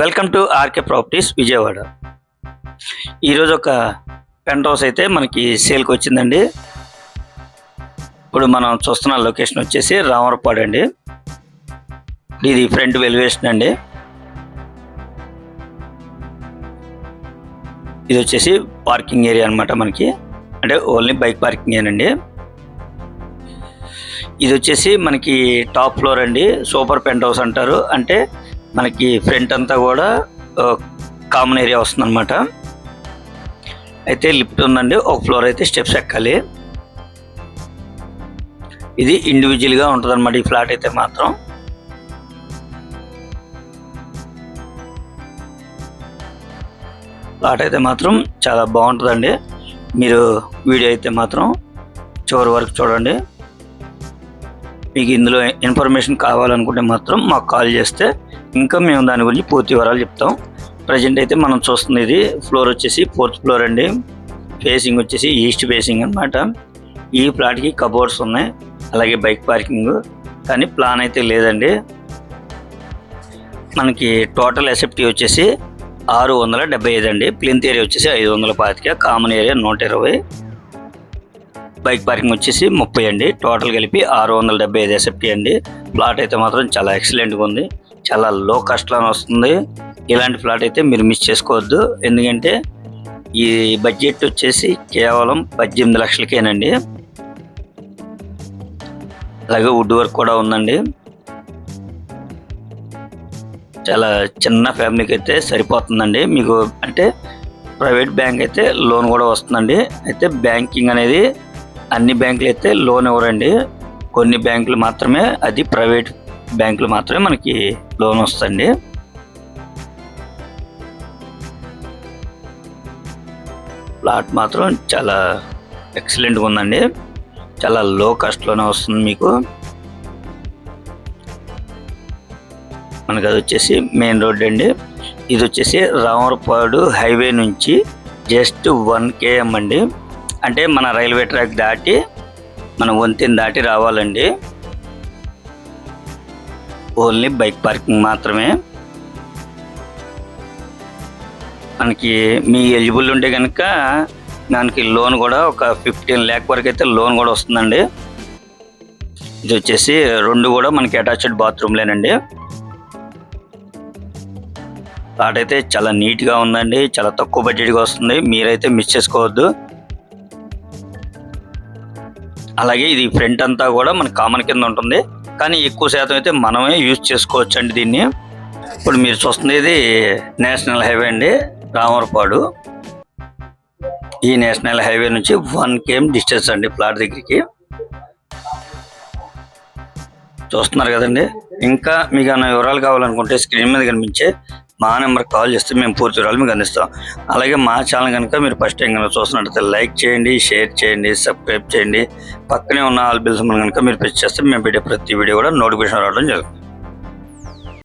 Welcome to RK properties Vijayawada. ఈరోజు ఒక pent house అయితే మనకి సేల్కి వచ్చిందండి. ఇప్పుడు మనం చూస్తున్న లొకేషన్ వచ్చేసి రామవరపాడు అండి. ఇది ఫ్రంట్ ఎలివేషన్ అండి. ఇది వచ్చేసి పార్కింగ్ ఏరియా అనమాట. మనకి అంటే ఓన్లీ బైక్ పార్కింగ్ ఏనండి. ఇది వచ్చేసి మనకి టాప్ ఫ్లోర్ అండి. సూపర్ పెంట్ హౌస్ అంటారు. అంటే మనకి ఫ్రంట్ అంతా కూడా కామన్ ఏరియా వస్తుంది అనమాట. అయితే లిఫ్ట్ ఉందండి. ఒక ఫ్లోర్ అయితే స్టెప్స్ ఎక్కాలి. ఇది ఇండివిజువల్గా ఉంటుంది అనమాట. ఈ ఫ్లాట్ అయితే మాత్రం చాలా బాగుంటుందండి. మీరు వీడియో అయితే మాత్రం చివరి వరకు చూడండి. మీకు ఇందులో ఇన్ఫర్మేషన్ కావాలనుకుంటే మాత్రం మాకు కాల్ చేస్తే ఇంకా మేము దాని గురించి పూర్తి వివరాలు చెప్తాం. ప్రజెంట్ అయితే మనం చూస్తుంది ఇది ఫ్లోర్ వచ్చేసి 4th ఫ్లోర్ అండి. ఫేసింగ్ వచ్చేసి ఈస్ట్ ఫేసింగ్ అనమాట. ఈ ఫ్లాట్కి కబోర్డ్స్ ఉన్నాయి, అలాగే బైక్ పార్కింగ్, కానీ ప్లాన్ అయితే లేదండి. మనకి టోటల్ ఎసెప్టీ వచ్చేసి 675 అండి. ప్లింత్ ఏరియా వచ్చేసి 525, కామన్ ఏరియా 120, బైక్ పార్కింగ్ వచ్చేసి 30 అండి. టోటల్ కలిపి 675 ఎసెప్టీ అండి. ప్లాట్ అయితే మాత్రం చాలా ఎక్సలెంట్గా ఉంది. చాలా లో కాస్ట్లోనే వస్తుంది. ఇలాంటి ఫ్లాట్ అయితే మీరు మిస్ చేసుకోవద్దు. ఎందుకంటే ఈ బడ్జెట్ వచ్చేసి కేవలం 18 లక్షలకేనండి. అలాగే వుడ్ వర్క్ కూడా ఉందండి. చాలా చిన్న ఫ్యామిలీకి అయితే సరిపోతుందండి. మీకు అంటే ప్రైవేట్ బ్యాంక్ అయితే లోన్ కూడా వస్తుందండి. అయితే బ్యాంకింగ్ అనేది అన్ని బ్యాంకులు అయితే లోన్ ఇవ్వరండి. కొన్ని బ్యాంకులు మాత్రమే, అది ప్రైవేట్ బ్యాంకులు మాత్రమే మనకి లోన్ వస్తుంది. ప్లాట్ మాత్రం చాలా ఎక్సలెంట్గా ఉందండి. చాలా లో కాస్ట్లోనే వస్తుంది మీకు. మనకి అది వచ్చేసి మెయిన్ రోడ్ అండి. ఇది వచ్చేసి రామవరపాడు హైవే నుంచి జస్ట్ 1 km అండి. అంటే మన రైల్వే ట్రాక్ దాటి మన వంతెన దాటి రావాలండి. ఓన్లీ బైక్ పార్కింగ్ మాత్రమే. మనకి మీ ఎలిజిబుల్ ఉంటే కనుక దానికి లోన్ కూడా ఒక 15 lakh వరకు అయితే లోన్ కూడా వస్తుందండి. ఇది వచ్చేసి 2 కూడా మనకి అటాచ్డ్ బాత్రూమ్లేనండి. ప్లాట్ అయితే చాలా నీట్గా ఉందండి. చాలా తక్కువ బడ్జెట్గా వస్తుంది. మీరైతే మిస్ చేసుకోవద్దు. అలాగే ఇది ఫ్రంట్ అంతా కూడా మనకి కామన్ కింద ఉంటుంది, కానీ ఎక్కువ శాతం అయితే మనమే యూజ్ చేసుకోవచ్చు అండి దీన్ని. ఇప్పుడు మీరు చూస్తుంది ఇది నేషనల్ హైవే అండి, రామవరపాడు. ఈ నేషనల్ హైవే నుంచి 1 km డిస్టెన్స్ అండి ప్లాట్ దగ్గరికి. చూస్తున్నారు కదండి. ఇంకా మీకు ఏమైనా వివరాలు కావాలనుకుంటే స్క్రీన్ మీద కనిపించే మా నెంబర్కి కాల్ చేస్తే మేము పూర్తి వివరాలు మీకు అందిస్తాం. అలాగే మా ఛానల్ కనుక మీరు ఫస్ట్ టైం కనుక చూస్తున్నట్లయితే లైక్ చేయండి, షేర్ చేయండి, సబ్స్క్రైబ్ చేయండి. పక్కనే ఉన్న ఆల్ బెల్ సింబల్ కనుక మీరు ప్రెస్ చేస్తే మేము పెట్టే ప్రతి వీడియో కూడా నోటిఫికేషన్ రావడం జరుగుతుంది.